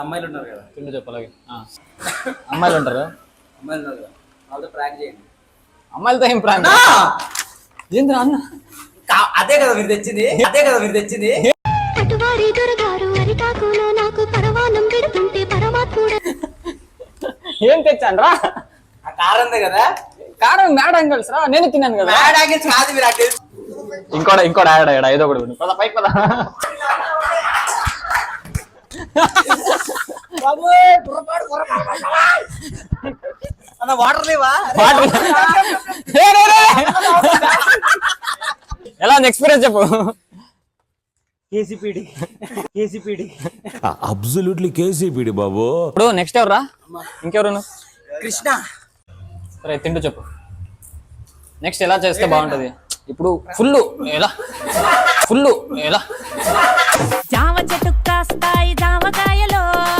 అమ్మాయిలు ఉన్నారు కదా, తిండి చెప్పు అలాగే. అమ్మాయిలు ఉంటారు, అమ్మాయిలు ఉన్నారు కదా, వాళ్ళతో ప్రాంక్ చేయండి. అమ్మాయిలతో ఏం ప్రాంక్? ఏంద్రా అన్న, అదే కదా మీరు తెచ్చింది, అదే కదా మీరు తెచ్చింది. ఏం తెచ్చాను రా? ఆ కారం కదా, కారం మ్యాడ్ యాంగిల్స్ రా, నేను తిన్నాను కదా. మ్యాడ్ యాంగిల్స్ కాదు మీరు అక్కడ. ఇంకోటి యాడ్ ఐదో కూడా పద పైకి పద. అన్న వాటర్ లేవా? ఎలా ఉంది ఎక్స్పీరియన్స్ చెప్పు. కేసీపీడి అబ్సల్యూట్లీ కేసీపీడి బాబు. ఇప్పుడు నెక్స్ట్ ఎవరు రా? ఇంకెవరు? కృష్ణ. సరే తింటూ చెప్పు నెక్స్ట్ ఎలా చేస్తే బాగుంటది. ఇప్పుడు ఫుల్ ఎలా